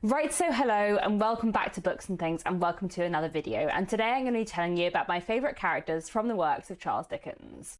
Right, so hello and welcome back to Books and Things, and welcome to another video. And today I'm going to be telling you about my favourite characters from the works of Charles Dickens.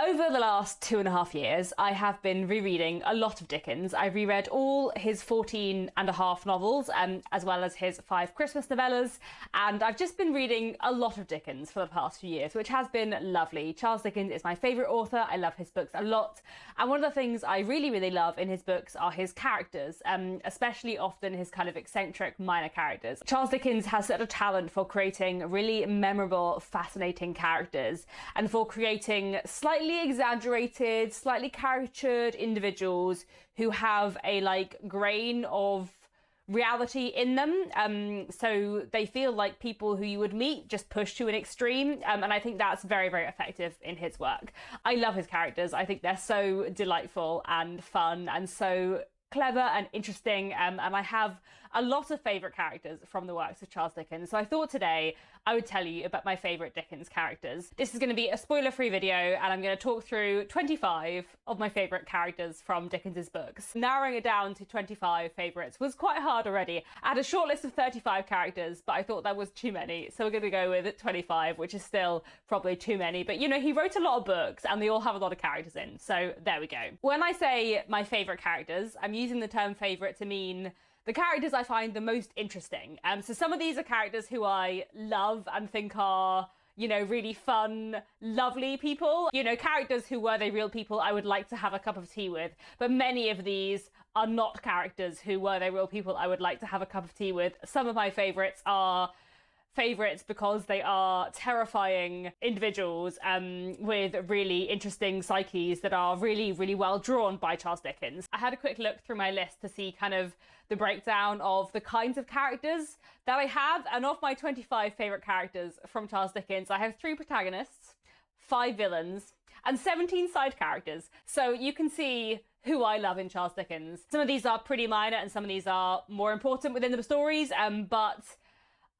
Over the last 2.5 years, I have been rereading a lot of Dickens. I've reread all his 14.5 novels, as well as his 5 Christmas novellas, and I've just been reading a lot of Dickens for the past few years, which has been lovely. Charles Dickens is my favourite author. I love his books a lot, and one of the things I really love in his books are his characters, especially often his kind of eccentric minor characters. Charles Dickens has such a talent for creating really memorable, fascinating characters, and for creating slightly exaggerated, slightly caricatured individuals who have a grain of reality in them, so they feel like people who you would meet, just pushed to an extreme, and I think that's very effective in his work. I love his characters. I think they're so delightful and fun and so clever and interesting, and I have a lot of favourite characters from the works of Charles Dickens, so I thought today I would tell you about my favourite Dickens characters. This is going to be a spoiler-free video, and I'm going to talk through 25 of my favourite characters from Dickens's books. Narrowing it down to 25 favourites was quite hard already. I had a short list of 35 characters, but I thought that was too many, so we're going to go with 25, which is still probably too many, but you know, he wrote a lot of books and they all have a lot of characters in, so there we go. When I say my favourite characters, I'm using the term favourite to mean the characters I find the most interesting. So some of these are characters who I love and think are, you know, really fun, lovely people. You know, characters who, were they real people, I would like to have a cup of tea with. But many of these are not characters who, were they real people, I would like to have a cup of tea with. Some of my favourites are favourites because they are terrifying individuals with really interesting psyches that are really well drawn by Charles Dickens. I had a quick look through my list to see kind of the breakdown of the kinds of characters that I have, and of my 25 favourite characters from Charles Dickens, I have 3 protagonists, 5 villains, and 17 side characters. So you can see who I love in Charles Dickens. Some of these are pretty minor and some of these are more important within the stories, but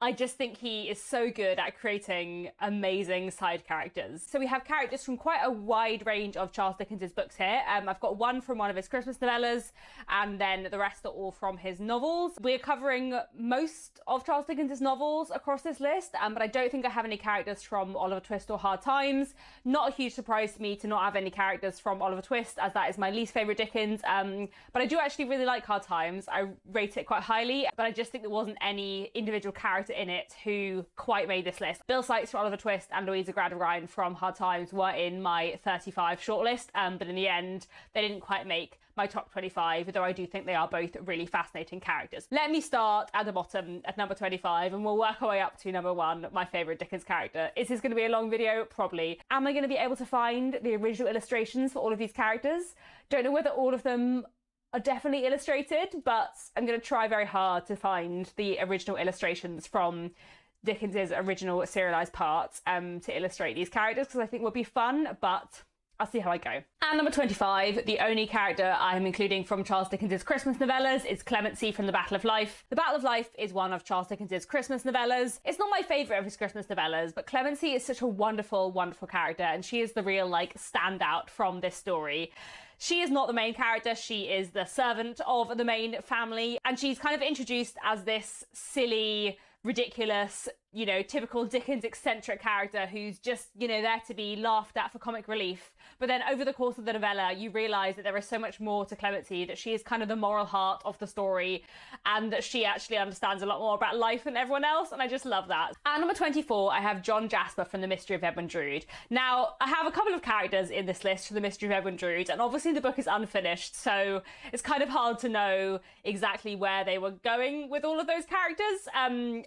I just think he is so good at creating amazing side characters. So we have characters from quite a wide range of Charles Dickens's books here. I've got one from one of his Christmas novellas, and then the rest are all from his novels. We're covering most of Charles Dickens's novels across this list, but I don't think I have any characters from Oliver Twist or Hard Times. Not a huge surprise to me to not have any characters from Oliver Twist, as that is my least favourite Dickens, but I do actually really like Hard Times. I rate it quite highly, but I just think there wasn't any individual character in it who quite made this list. Bill Sikes from Oliver Twist and Louisa Gradgrind from Hard Times were in my 35 shortlist, but in the end they didn't quite make my top 25, though I do think they are both really fascinating characters. Let me start at the bottom at number 25 and we'll work our way up to number 1, my favourite Dickens character. Is this going to be a long video? Probably. Am I going to be able to find the original illustrations for all of these characters? Don't know whether all of them are definitely illustrated, but I'm going to try very hard to find the original illustrations from Dickens's original serialised parts to illustrate these characters, because I think would be fun, but I'll see how I go. And number 25, the only character I'm including from Charles Dickens's Christmas novellas is Clemency from The Battle of Life. The Battle of Life is one of Charles Dickens's Christmas novellas. It's not my favourite of his Christmas novellas, but Clemency is such a wonderful character, and she is the real standout from this story. She is not the main character, she is the servant of the main family, and she's kind of introduced as this silly, ridiculous, you know, typical Dickens eccentric character who's just, you know, there to be laughed at for comic relief. But then over the course of the novella, you realise that there is so much more to Clemency, that she is kind of the moral heart of the story, and that she actually understands a lot more about life than everyone else, and I just love that. And number 24, I have John Jasper from The Mystery of Edwin Drood. Now, I have a couple of characters in this list for The Mystery of Edwin Drood, and obviously the book is unfinished, so it's kind of hard to know exactly where they were going with all of those characters,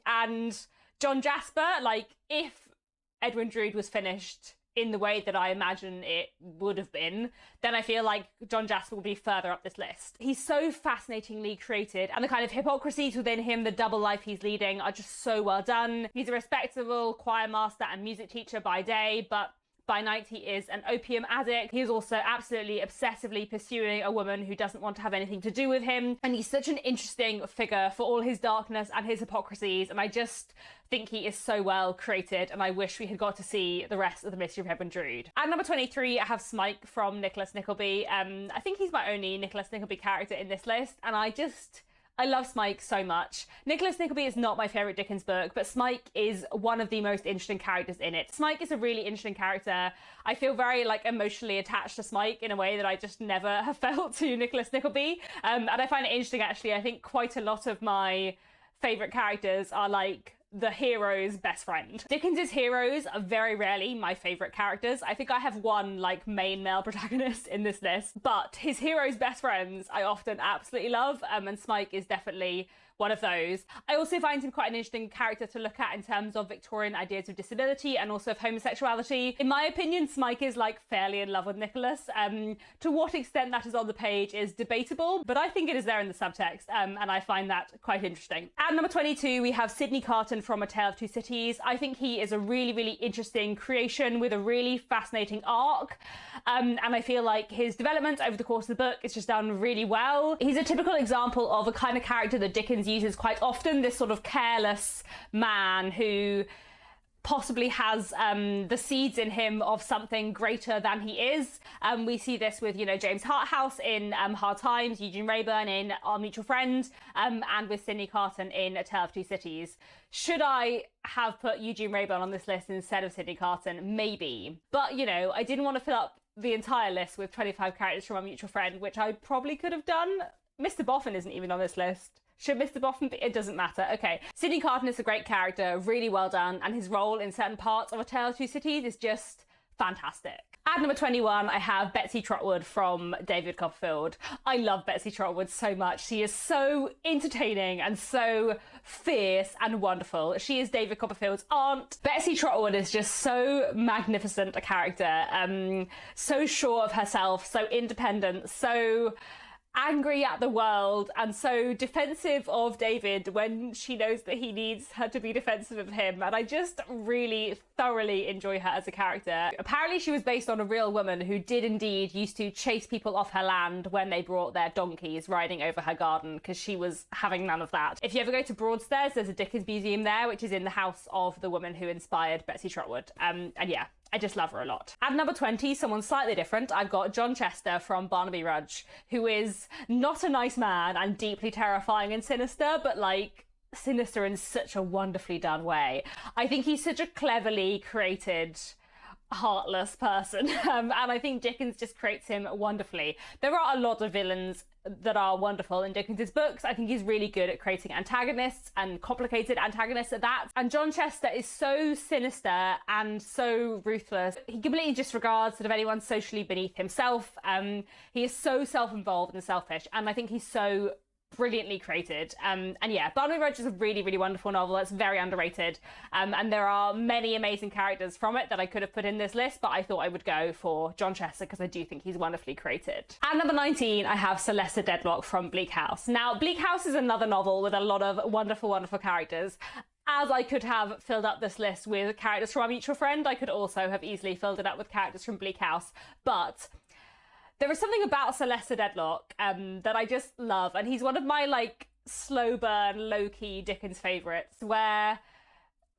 and John Jasper, if Edwin Drood was finished in the way that I imagine it would have been, then I feel like John Jasper will be further up this list. He's so fascinatingly created, and the kind of hypocrisies within him, the double life he's leading, are just so well done. He's a respectable choir master and music teacher by day, but By night, he is an opium addict. He is also absolutely obsessively pursuing a woman who doesn't want to have anything to do with him. And he's such an interesting figure for all his darkness and his hypocrisies. And I just think he is so well created, and I wish we had got to see the rest of the Mystery of Edwin Drood. At number 23, I have Smike from Nicholas Nickleby. I think he's my only Nicholas Nickleby character in this list, and I love Smike so much. Nicholas Nickleby is not my favourite Dickens book, but Smike is one of the most interesting characters in it. Smike is a really interesting character. I feel very emotionally attached to Smike in a way that I just never have felt to Nicholas Nickleby. And I find it interesting, actually. I think quite a lot of my favourite characters are the hero's best friend. Dickens's heroes are very rarely my favourite characters. I think I have one main male protagonist in this list, but his hero's best friends I often absolutely love, and Smike is definitely one of those. I also find him quite an interesting character to look at in terms of Victorian ideas of disability and also of homosexuality. In my opinion, Smike is fairly in love with Nicholas. To what extent that is on the page is debatable, but I think it is there in the subtext, and I find that quite interesting. At number 22, we have Sidney Carton from A Tale of Two Cities. I think he is a really, really interesting creation with a really fascinating arc, and I feel like his development over the course of the book is just done really well. He's a typical example of a kind of character that Dickens uses quite often, this sort of careless man who possibly has the seeds in him of something greater than he is. We see this with, James Harthouse in Hard Times, Eugene Wrayburn in Our Mutual Friend, and with Sidney Carton in A Tale of Two Cities. Should I have put Eugene Wrayburn on this list instead of Sidney Carton? Maybe. But, I didn't want to fill up the entire list with 25 characters from Our Mutual Friend, which I probably could have done. Mr. Boffin isn't even on this list. Should Mr. Boffin be? It doesn't matter. Okay. Sidney Carton is a great character, really well done, and his role in certain parts of A Tale of Two Cities is just fantastic. At number 21, I have Betsy Trotwood from David Copperfield. I love Betsy Trotwood so much. She is so entertaining and so fierce and wonderful. She is David Copperfield's aunt. Betsy Trotwood is just so magnificent a character, so sure of herself, so independent, so angry at the world, and so defensive of David when she knows that he needs her to be defensive of him. And I just really thoroughly enjoy her as a character. Apparently she was based on a real woman who did indeed used to chase people off her land when they brought their donkeys riding over her garden, because she was having none of that. If you ever go to Broadstairs, there's a Dickens museum there, which is in the house of the woman who inspired Betsy Trotwood. And yeah, I just love her a lot. At number 20, someone slightly different, I've got John Chester from Barnaby Rudge, who is not a nice man and deeply terrifying and sinister, but sinister in such a wonderfully done way. I think he's such a cleverly created, heartless person, and I think Dickens just creates him wonderfully. There are a lot of villains that are wonderful in Dickens's books. I think he's really good at creating antagonists, and complicated antagonists at that. And John Chester is so sinister and so ruthless. He completely disregards anyone socially beneath himself. He is so self-involved and selfish, and I think he's so brilliantly created. And yeah, Barnaby Rudge is a really, really wonderful novel. It's very underrated. And there are many amazing characters from it that I could have put in this list, but I thought I would go for John Chester because I do think he's wonderfully created. At number 19, I have Celesta Dedlock from Bleak House. Now, Bleak House is another novel with a lot of wonderful, wonderful characters. As I could have filled up this list with characters from Our Mutual Friend, I could also have easily filled it up with characters from Bleak House. But there is something about Celesta Dedlock that I just love, and he's one of my slow burn, low-key Dickens favourites, where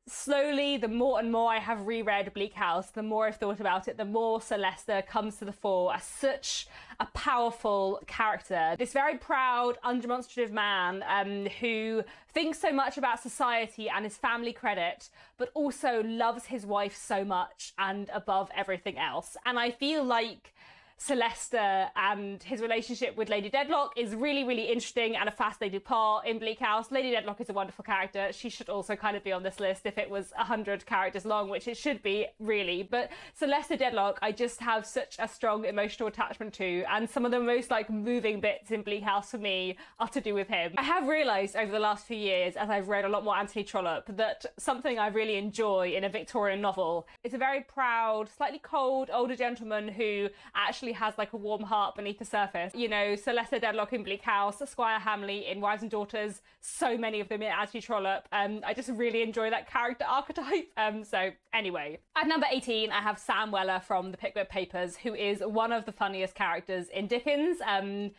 slowly, the more and more I have reread Bleak House, the more I've thought about it, the more Celesta comes to the fore as such a powerful character. This very proud, undemonstrative man who thinks so much about society and his family credit, but also loves his wife so much and above everything else. And I feel like Celesta and his relationship with Lady Dedlock is really, really interesting and a fascinating part in Bleak House. Lady Dedlock is a wonderful character. She should also kind of be on this list if it was 100 characters long, which it should be, really. But Celesta Dedlock, I just have such a strong emotional attachment to, and some of the most moving bits in Bleak House for me are to do with him. I have realised over the last few years, as I've read a lot more Anthony Trollope, that something I really enjoy in a Victorian novel is a very proud, slightly cold older gentleman who actually actually has like a warm heart beneath the surface. You know, Sir Leicester Dedlock in Bleak House, Squire Hamley in Wives and Daughters, so many of them in As You Trollope. I just really enjoy that character archetype. So anyway, at number 18, I have Sam Weller from the Pickwick Papers, who is one of the funniest characters in Dickens, and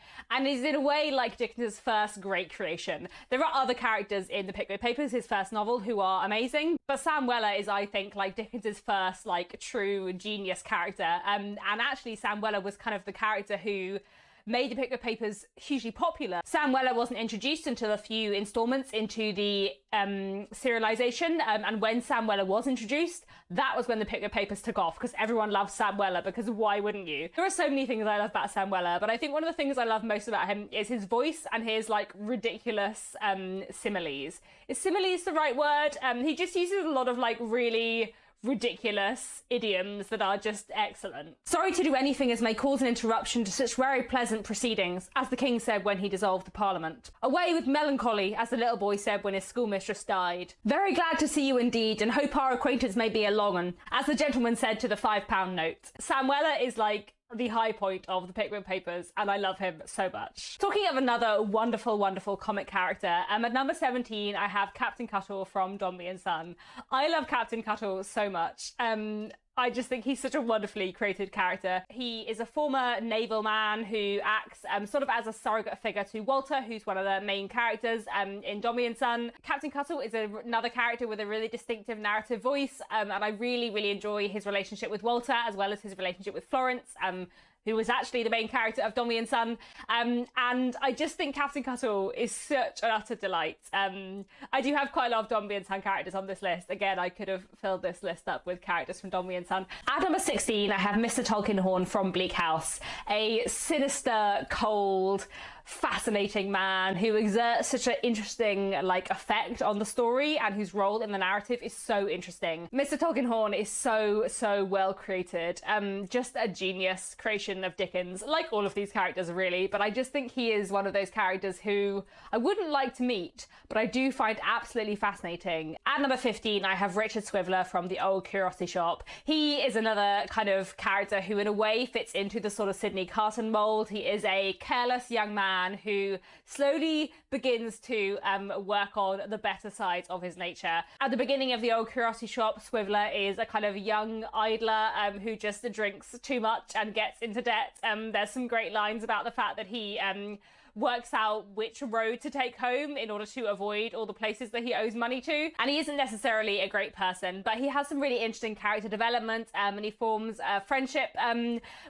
is in a way like Dickens' first great creation. There are other characters in the Pickwick Papers, his first novel, who are amazing, but Sam Weller is, I think, like Dickens' first like true genius character. And actually Sam Weller was kind of the character who made the Pickwick Papers hugely popular. Sam Weller wasn't introduced until a few installments into the serialization, and when Sam Weller was introduced, that was when the Pickwick Papers took off, because everyone loves Sam Weller, because why wouldn't you? There are so many things I love about Sam Weller, but I think one of the things I love most about him is his voice and his like ridiculous similes. Is similes the right word? He just uses a lot of like really ridiculous idioms that are just excellent. Sorry to do anything as may cause an interruption to such very pleasant proceedings, as the king said when he dissolved the parliament. Away with melancholy, as the little boy said when his schoolmistress died. Very glad to see you indeed, and hope our acquaintance may be a long un, as the gentleman said to the £5 note. Sam Weller is like the high point of the Pickwick Papers, and I love him so much. Talking of another wonderful, wonderful comic character, at number 17, I have Captain Cuttle from Dombey and Son. I love Captain Cuttle so much. I just think he's such a wonderfully created character. He is a former naval man who acts sort of as a surrogate figure to Walter, who's one of the main characters in Dombey and Son. Captain Cuttle is another character with a really distinctive narrative voice, and I really, really enjoy his relationship with Walter, as well as his relationship with Florence, who was actually the main character of Dombey and Son. And I just think Captain Cuttle is such an utter delight. I do have quite a lot of Dombey and Son characters on this list. Again, I could have filled this list up with characters from Dombey and Son. At number 16, I have Mr. Tulkinghorn from Bleak House, a sinister, cold, fascinating man who exerts such an interesting like effect on the story, and whose role in the narrative is so interesting. Mr. Tulkinghorn is so well created, just a genius creation of Dickens, like all of these characters really, but I just think he is one of those characters who I wouldn't like to meet, but I do find absolutely fascinating. At number 15, I have Richard Swiveller from The Old Curiosity Shop. He is another kind of character who in a way fits into the sort of Sidney Carton mold. He is a careless young man who slowly begins to work on the better sides of his nature. At the beginning of The Old Curiosity Shop, Swiveller is a kind of young idler who just drinks too much and gets into debt. There's some great lines about the fact that he works out which road to take home in order to avoid all the places that he owes money to. And he isn't necessarily a great person, but he has some really interesting character development, and he forms a friendship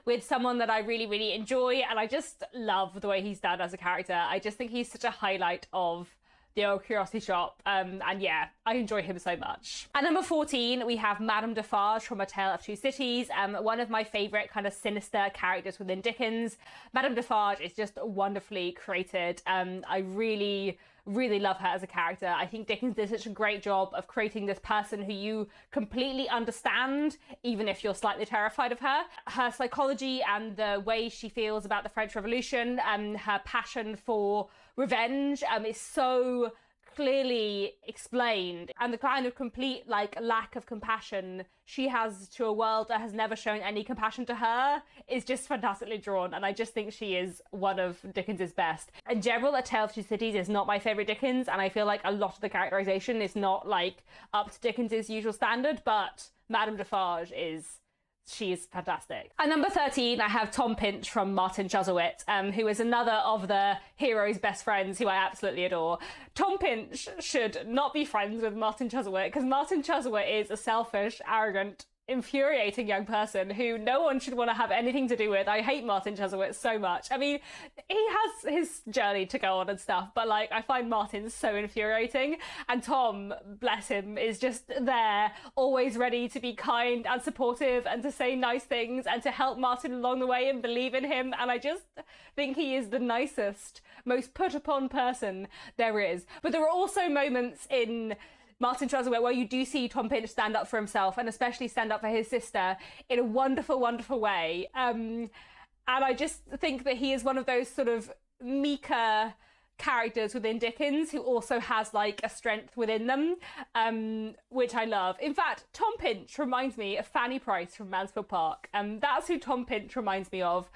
with someone that I really, really enjoy. And I just love the way he's done as a character. I just think he's such a highlight of The Old Curiosity Shop, and yeah, I enjoy him so much. At number 14, we have Madame Defarge from A Tale of Two Cities, one of my favourite kind of sinister characters within Dickens. Madame Defarge is just wonderfully created. I really love her as a character. I think Dickens did such a great job of creating this person who you completely understand, even if you're slightly terrified of her. Her psychology and the way she feels about the French Revolution, her passion for revenge is so clearly explained, and the kind of complete like lack of compassion she has to a world that has never shown any compassion to her is just fantastically drawn, and I just think she is one of Dickens's best. In general, A Tale of Two Cities is not my favourite Dickens, and I feel like a lot of the characterization is not like up to Dickens's usual standard, but Madame Defarge she is fantastic. At number 13, I have Tom Pinch from Martin Chuzzlewit, who is another of the hero's best friends who I absolutely adore. Tom Pinch should not be friends with Martin Chuzzlewit, because Martin Chuzzlewit is a selfish, arrogant, infuriating young person who no one should want to have anything to do with. I hate Martin Chuzzlewit so much. I mean, he has his journey to go on and stuff, but like I find Martin so infuriating, and Tom, bless him, is just there, always ready to be kind and supportive and to say nice things and to help Martin along the way and believe in him, and I just think he is the nicest, most put upon person there is. But there are also moments in Martin Chuzzlewit where you do see Tom Pinch stand up for himself, and especially stand up for his sister in a wonderful, wonderful way. And I just think that he is one of those sort of meeker characters within Dickens who also has like a strength within them, which I love. In fact, Tom Pinch reminds me of Fanny Price from Mansfield Park. That's who Tom Pinch reminds me of.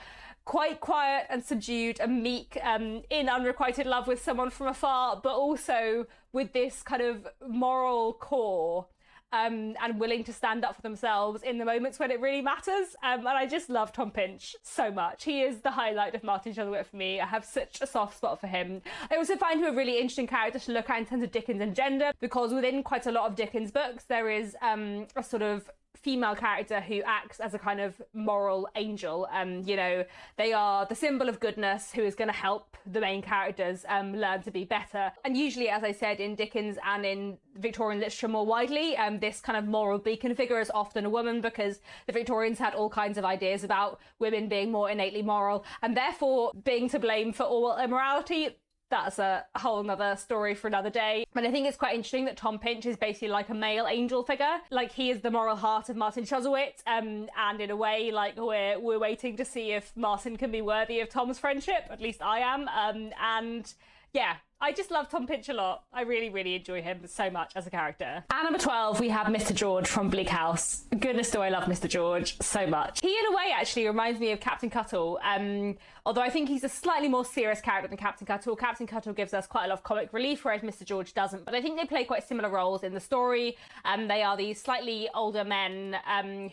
Quite quiet and subdued and meek, in unrequited love with someone from afar, but also with this kind of moral core, and willing to stand up for themselves in the moments when it really matters. And I just love Tom Pinch so much. He is the highlight of Martin Chuzzlewit for me. I have such a soft spot for him. I also find him a really interesting character to look at in terms of Dickens and gender, because within quite a lot of Dickens books, there is a sort of female character who acts as a kind of moral angel. You know, they are the symbol of goodness who is going to help the main characters learn to be better. And usually, as I said, in Dickens and in Victorian literature more widely, this kind of moral beacon figure is often a woman, because the Victorians had all kinds of ideas about women being more innately moral and therefore being to blame for all immorality. That's a whole nother story for another day. And I think it's quite interesting that Tom Pinch is basically like a male angel figure. Like, he is the moral heart of Martin Chuzzlewit, and in a way, like, we're waiting to see if Martin can be worthy of Tom's friendship. At least I am. And yeah, I just love Tom Pinch a lot. I really, really enjoy him so much as a character. At number 12, we have Mr. George from Bleak House. Goodness, do I love Mr. George so much. He, in a way, actually reminds me of Captain Cuttle, although I think he's a slightly more serious character than Captain Cuttle. Captain Cuttle gives us quite a lot of comic relief, whereas Mr. George doesn't. But I think they play quite similar roles in the story. They are these slightly older men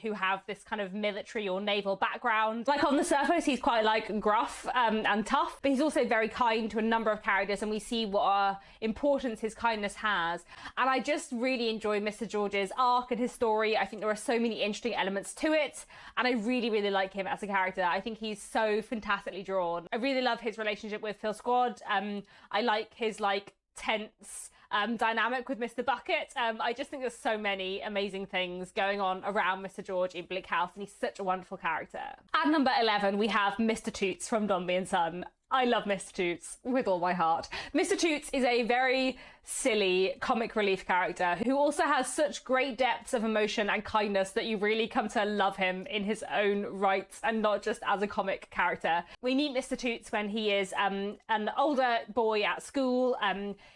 who have this kind of military or naval background. Like, on the surface, he's quite, like, gruff and tough, but he's also very kind to a number of characters, and we see what importance his kindness has. And I just really enjoy Mr. George's arc and his story. I think there are so many interesting elements to it, and I really, really like him as a character. I think he's so fantastically drawn. I really love his relationship with Phil Squad. I like his, like, tense dynamic with Mr. Bucket. I just think there's so many amazing things going on around Mr. George in Bleak House, and he's such a wonderful character. At number 11, we have Mr. Toots from Dombey and Son. I love Mr. Toots with all my heart. Mr. Toots is a very silly comic relief character who also has such great depths of emotion and kindness that you really come to love him in his own right and not just as a comic character. We meet Mr. Toots when he is an older boy at school,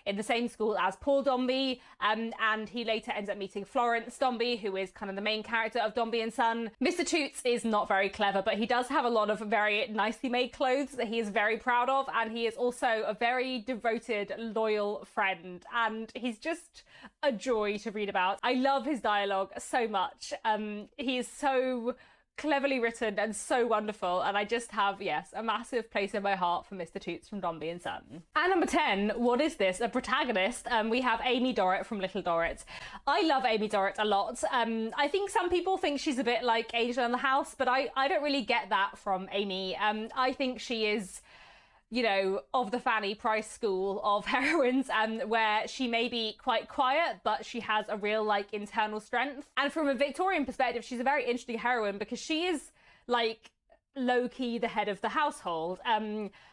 in the same school as Paul Dombey, and he later ends up meeting Florence Dombey, who is kind of the main character of Dombey and Son. Mr. Toots is not very clever, but he does have a lot of very nicely made clothes that he is very proud of, and he is also a very devoted, loyal friend, and he's just a joy to read about. I love his dialogue so much. He is so cleverly written and so wonderful, and I just have, yes, a massive place in my heart for Mr. Toots from Dombey and Son. At number 10, what is this? A protagonist. We have Amy Dorrit from Little Dorrit. I love Amy Dorrit a lot. I think some people think she's a bit like Angel in the House, but I don't really get that from Amy. I think she is, you know, of the Fanny Price school of heroines, where she may be quite quiet, but she has a real, like, internal strength. And from a Victorian perspective, she's a very interesting heroine because she is, like, low-key the head of the household.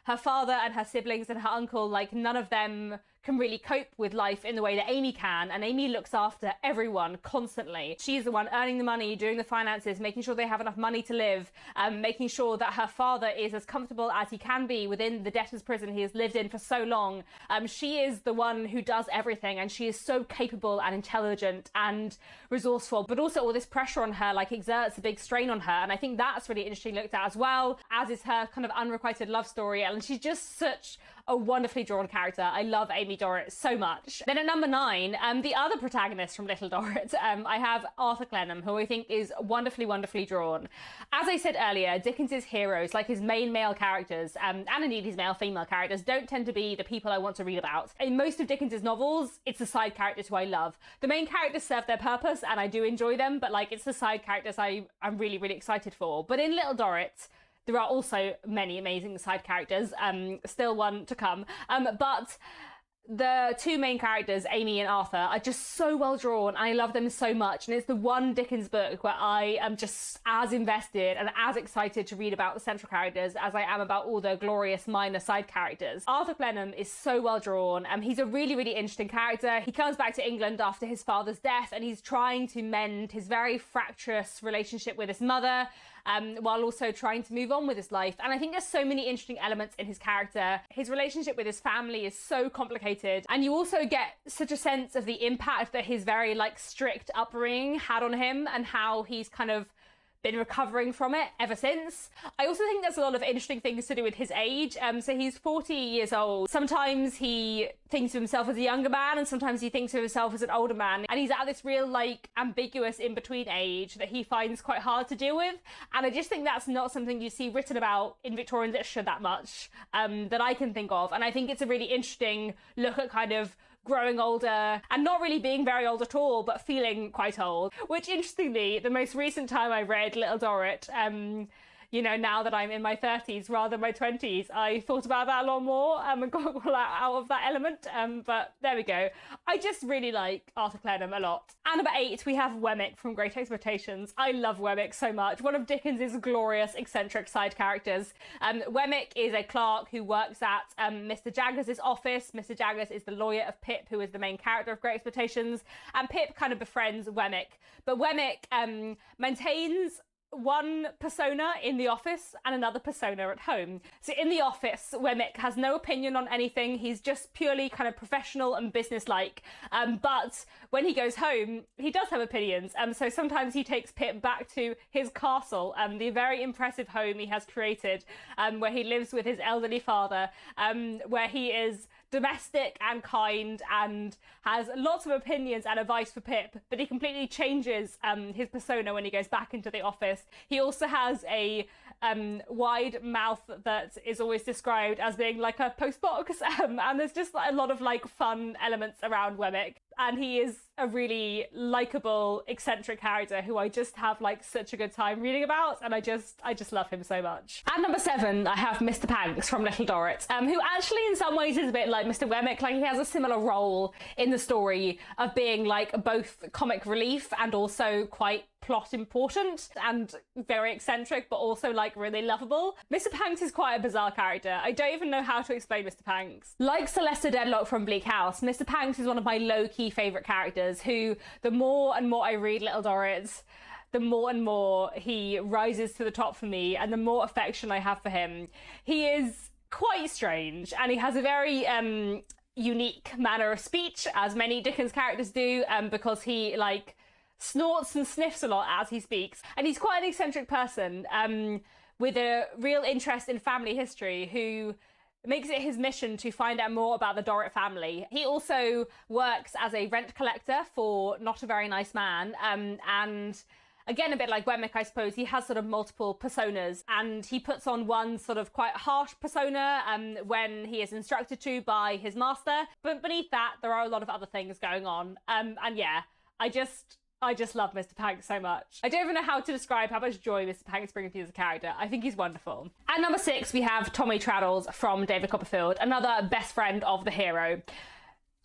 Her father and her siblings and her uncle, like, none of them can really cope with life in the way that Amy can, and Amy looks after everyone constantly. She's the one earning the money, doing the finances, making sure they have enough money to live, making sure that her father is as comfortable as he can be within the debtor's prison he has lived in for so long. She is the one who does everything, and she is so capable and intelligent and resourceful, but also all this pressure on her, like, exerts a big strain on her, and I think that's really interesting looked at as well, as is her kind of unrequited love story, and she's just such a wonderfully drawn character. I love Amy Dorrit so much. Then at number 9, the other protagonist from Little Dorrit, I have Arthur Clenham, who I think is wonderfully, wonderfully drawn. As I said earlier, Dickens's heroes, like his main male characters, and indeed his male-female characters, don't tend to be the people I want to read about. In most of Dickens's novels, it's the side characters who I love. The main characters serve their purpose, and I do enjoy them, but, like, it's the side characters I'm really, really excited for. But in Little Dorrit, there are also many amazing side characters, still one to come, but the two main characters, Amy and Arthur, are just so well drawn, and I love them so much, and it's the one Dickens book where I am just as invested and as excited to read about the central characters as I am about all the glorious minor side characters. Arthur Clenham is so well drawn, and he's a really, really interesting character. He comes back to England after his father's death, and he's trying to mend his very fractious relationship with his mother, while also trying to move on with his life. And I think there's so many interesting elements in his character. His relationship with his family is so complicated, and you also get such a sense of the impact that his very like strict upbringing had on him and how he's kind of been recovering from it ever since. I also think there's a lot of interesting things to do with his age. So he's 40 years old. Sometimes he thinks of himself as a younger man, and sometimes he thinks of himself as an older man. And he's at this real like ambiguous in-between age that he finds quite hard to deal with. And I just think that's not something you see written about in Victorian literature that much, that I can think of. And I think it's a really interesting look at kind of growing older and not really being very old at all, but feeling quite old. Which, interestingly, the most recent time I read Little Dorrit, you know, now that I'm in my 30s rather than my 20s, I thought about that a lot more and got out of that element. But there we go. I just really like Arthur Clenham a lot. And number 8, we have Wemmick from Great Expectations. I love Wemmick so much. One of Dickens's glorious, eccentric side characters. Wemmick is a clerk who works at Mr. Jaggers' office. Mr. Jaggers is the lawyer of Pip, who is the main character of Great Expectations. And Pip kind of befriends Wemmick. But Wemmick maintains one persona in the office and another persona at home. So in the office, Wemmick has no opinion on anything. He's just purely kind of professional and businesslike. But when he goes home, he does have opinions. So sometimes he takes Pip back to his castle, the very impressive home he has created, where he lives with his elderly father, where he is domestic and kind and has lots of opinions and advice for Pip, but he completely changes his persona when he goes back into the office. He also has a wide mouth that is always described as being like a postbox, and there's just a lot of like fun elements around Wemmick. And he is a really likable, eccentric character who I just have like such a good time reading about, and I just love him so much. At number 7, I have Mr. Panks from Little Dorrit, who actually in some ways is a bit like Mr. Wemmick. Like, he has a similar role in the story of being like both comic relief and also quite plot important and very eccentric, but also like really lovable. Mr. Panks is quite a bizarre character. I don't even know how to explain Mr. Panks. Like Sylvester Dedlock from Bleak House, Mr. Panks is one of my low-key favourite characters who, the more and more I read Little Dorrit, the more and more he rises to the top for me and the more affection I have for him. He is quite strange and he has a very unique manner of speech, as many Dickens characters do, because he like snorts and sniffs a lot as he speaks. And he's quite an eccentric person with a real interest in family history, who makes it his mission to find out more about the Dorrit family. He also works as a rent collector for Not a Very Nice Man, and again, a bit like Wemmick, I suppose, he has sort of multiple personas, and he puts on one sort of quite harsh persona when he is instructed to by his master. But beneath that, there are a lot of other things going on. And yeah, I just love Mr. Panks so much. I don't even know how to describe how much joy Mr. Panks brings me as a character. I think he's wonderful. At number 6, we have Tommy Traddles from David Copperfield, another best friend of the hero.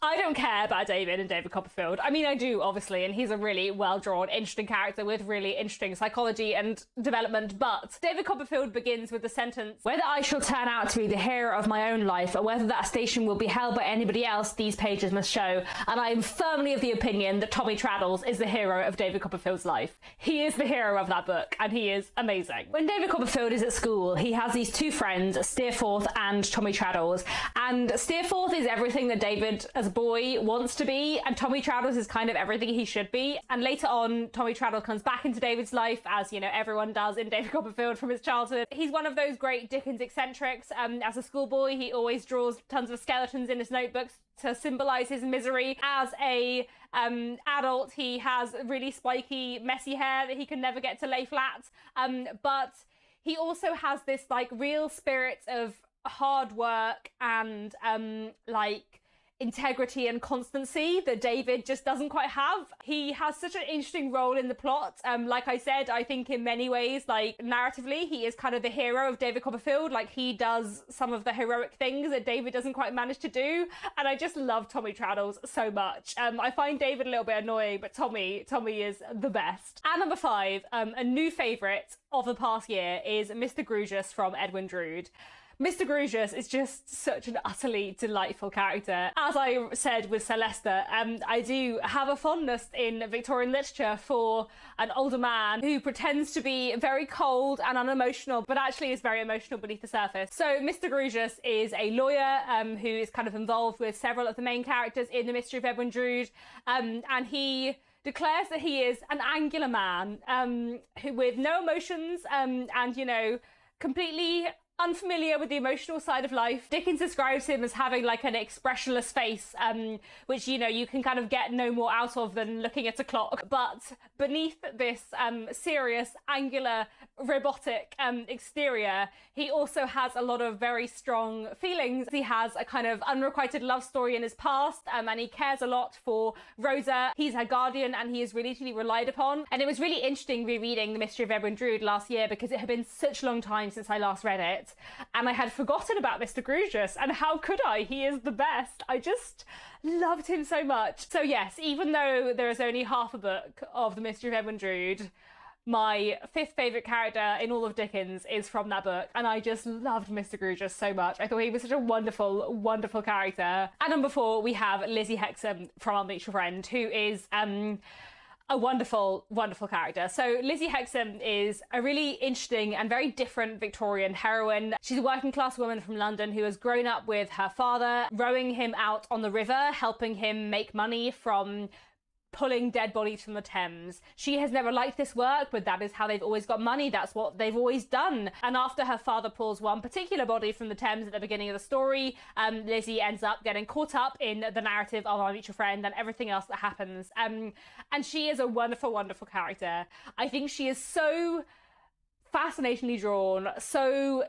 I don't care about David and David Copperfield. I mean, I do, obviously, and he's a really well-drawn, interesting character with really interesting psychology and development, but David Copperfield begins with the sentence, "Whether I shall turn out to be the hero of my own life, or whether that station will be held by anybody else, these pages must show." And I am firmly of the opinion that Tommy Traddles is the hero of David Copperfield's life. He is the hero of that book, and he is amazing. When David Copperfield is at school, he has these two friends, Steerforth and Tommy Traddles, and Steerforth is everything that David, as a boy, wants to be, and Tommy Traddles is kind of everything he should be. And later on, Tommy Traddles comes back into David's life, as you know everyone does in David Copperfield from his childhood. He's one of those great Dickens eccentrics. As a schoolboy, he always draws tons of skeletons in his notebooks to symbolise his misery. As a adult, he has really spiky, messy hair that he can never get to lay flat. But he also has this like real spirit of hard work and like integrity and constancy that David just doesn't quite have. He has such an interesting role in the plot. Like I said, I think in many ways, like narratively, he is kind of the hero of David Copperfield. Like, he does some of the heroic things that David doesn't quite manage to do. And I just love Tommy Traddles so much. I find David a little bit annoying, but Tommy is the best. At number 5, a new favourite of the past year is Mr. Grewgious from Edwin Drood. Mr. Grewgious is just such an utterly delightful character. As I said with Sir Leicester, I do have a fondness in Victorian literature for an older man who pretends to be very cold and unemotional, but actually is very emotional beneath the surface. So Mr. Grewgious is a lawyer who is kind of involved with several of the main characters in The Mystery of Edwin Drood, and he declares that he is an angular man who with no emotions and, you know, completely unfamiliar with the emotional side of life. Dickens describes him as having like an expressionless face, which, you know, you can kind of get no more out of than looking at a clock. But beneath this serious, angular, robotic exterior, he also has a lot of very strong feelings. He has a kind of unrequited love story in his past, and he cares a lot for Rosa. He's her guardian and he is really to be relied upon. And it was really interesting rereading The Mystery of Edwin Drood last year because it had been such a long time since I last read it. And I had forgotten about Mr. Grewgious, and how could I? He is the best. I just loved him so much. So yes, even though there is only half a book of The Mystery of Edwin Drood, my fifth favourite character in all of Dickens is from that book, and I just loved Mr. Grewgious so much. I thought he was such a wonderful, wonderful character. At number 4, we have Lizzie Hexam from Our Mutual Friend, who is a wonderful, wonderful character. So Lizzie Hexam is a really interesting and very different Victorian heroine. She's a working class woman from London who has grown up with her father, rowing him out on the river, helping him make money from pulling dead bodies from the Thames. She has never liked this work, but that is how they've always got money. That's what they've always done. And after her father pulls one particular body from the Thames at the beginning of the story, Lizzie ends up getting caught up in the narrative of Our Mutual Friend and everything else that happens. And she is a wonderful, wonderful character. I think she is so fascinatingly drawn, so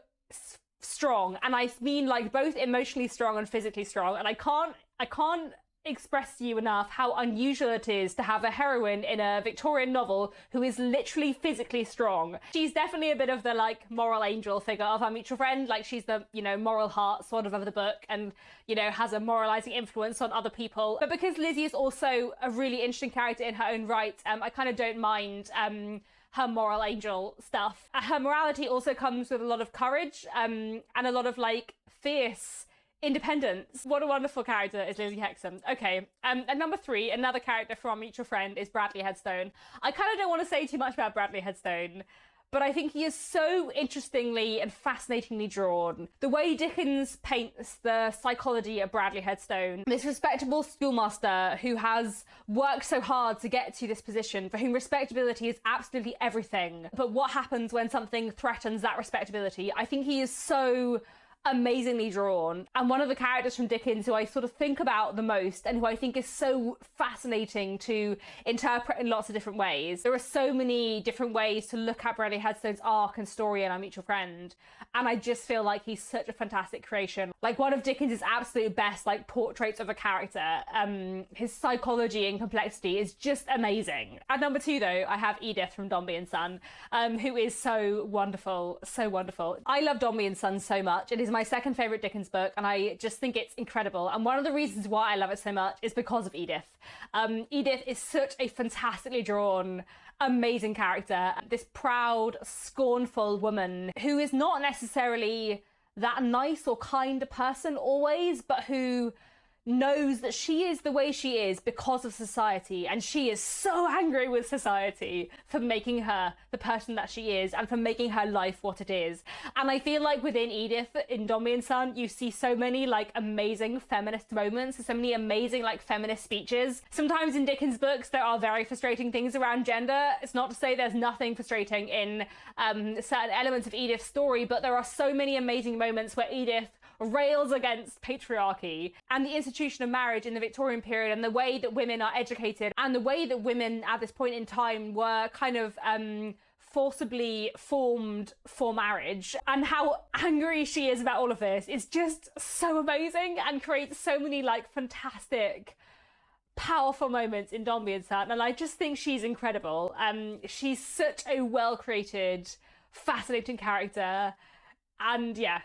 strong, and I mean like both emotionally strong and physically strong. And I can't express to you enough how unusual it is to have a heroine in a Victorian novel who is literally physically strong. She's definitely a bit of the like moral angel figure of Our Mutual Friend, like she's the, you know, moral heart sort of the book, and, you know, has a moralizing influence on other people. But because Lizzie is also a really interesting character in her own right, I kind of don't mind her moral angel stuff. Her morality also comes with a lot of courage and a lot of like fierce independence. What a wonderful character is Lizzie Hexam. Okay, at number 3, another character from Our Mutual Friend is Bradley Headstone. I kind of don't want to say too much about Bradley Headstone, but I think he is so interestingly and fascinatingly drawn. The way Dickens paints the psychology of Bradley Headstone, this respectable schoolmaster who has worked so hard to get to this position, for whom respectability is absolutely everything. But what happens when something threatens that respectability? I think he is so amazingly drawn, and one of the characters from Dickens who I sort of think about the most and who I think is so fascinating to interpret in lots of different ways. There are so many different ways to look at Bradley Headstone's arc and story in Our Mutual Friend, and I just feel like he's such a fantastic creation. Like one of Dickens's absolute best like portraits of a character. His psychology and complexity is just amazing. At number 2 though, I have Edith from Dombey and Son, who is so wonderful, so wonderful. I love Dombey and Son so much. It is my second favourite Dickens book, and I just think it's incredible. And one of the reasons why I love it so much is because of Edith. Edith is such a fantastically drawn, amazing character. This proud, scornful woman who is not necessarily that nice or kind a person always, but who knows that she is the way she is because of society, and she is so angry with society for making her the person that she is and for making her life what it is. And I feel like within Edith in Dombey and Son, you see so many like amazing feminist moments, so many amazing like feminist speeches. Sometimes in Dickens books there are very frustrating things around gender. It's not to say there's nothing frustrating in certain elements of Edith's story, but there are so many amazing moments where Edith rails against patriarchy and the institution of marriage in the Victorian period, and the way that women are educated, and the way that women at this point in time were kind of forcibly formed for marriage, and how angry she is about all of this is just so amazing and creates so many like fantastic, powerful moments in Dombey and Son. And I just think she's incredible. She's such a well created, fascinating character, and yeah,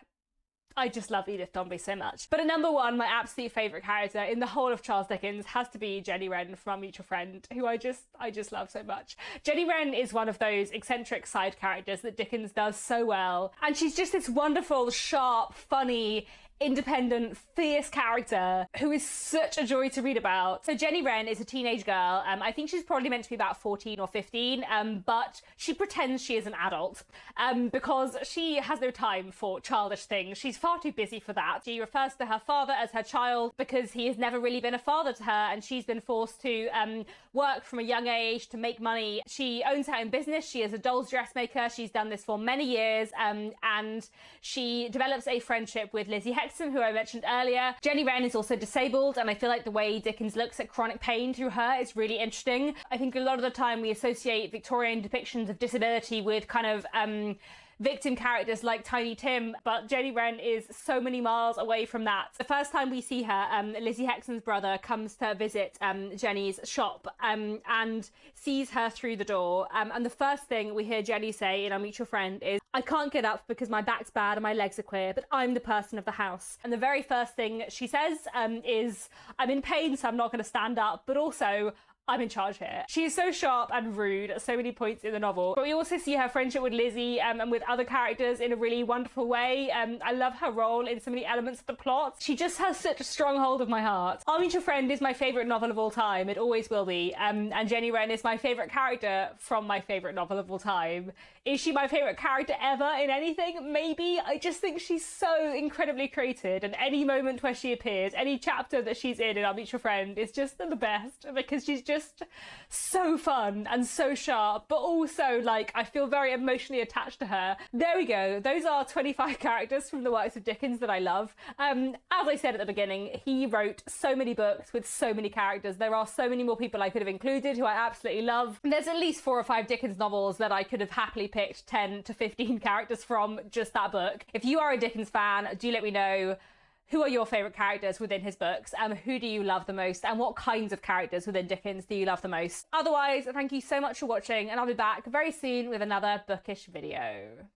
I just love Edith Dombey so much. But at number one, my absolute favourite character in the whole of Charles Dickens has to be Jenny Wren from Our Mutual Friend, who I just love so much. Jenny Wren is one of those eccentric side characters that Dickens does so well. And she's just this wonderful, sharp, funny, independent, fierce character who is such a joy to read about. So Jenny Wren is a teenage girl. I think she's probably meant to be about 14 or 15, but she pretends she is an adult because she has no time for childish things. She's far too busy for that. She refers to her father as her child because he has never really been a father to her, and she's been forced to work from a young age to make money. She owns her own business. She is a dolls dressmaker. She's done this for many years, and she develops a friendship with Lizzie Hexam, who I mentioned earlier. Jenny Wren is also disabled, and I feel like the way Dickens looks at chronic pain through her is really interesting. I think a lot of the time we associate Victorian depictions of disability with kind of victim characters like Tiny Tim, but Jenny Wren is so many miles away from that. The first time we see her, Lizzie Hexam's brother comes to visit Jenny's shop and sees her through the door, and the first thing we hear Jenny say in Our Mutual Friend is, "I can't get up because my back's bad and my legs are queer, but I'm the person of the house." And the very first thing she says is, "I'm in pain, so I'm not going to stand up, but also I'm in charge here." She is so sharp and rude at so many points in the novel. But we also see her friendship with Lizzie and with other characters in a really wonderful way. I love her role in so many elements of the plot. She just has such a strong hold of my heart. Our Mutual Friend is my favourite novel of all time. It always will be. And Jenny Wren is my favourite character from my favourite novel of all time. Is she my favourite character ever in anything? Maybe. I just think she's so incredibly created, and any moment where she appears, any chapter that she's in Our Mutual Friend is just the best, because she's just so fun and so sharp, but also, like, I feel very emotionally attached to her. There we go. Those are 25 characters from the works of Dickens that I love. As I said at the beginning, he wrote so many books with so many characters. There are so many more people I could have included who I absolutely love. There's at least 4 or 5 Dickens novels that I could have happily picked 10 to 15 characters from just that book. If you are a Dickens fan, do let me know. Who are your favourite characters within his books? Who do you love the most? And what kinds of characters within Dickens do you love the most? Otherwise, thank you so much for watching, and I'll be back very soon with another bookish video.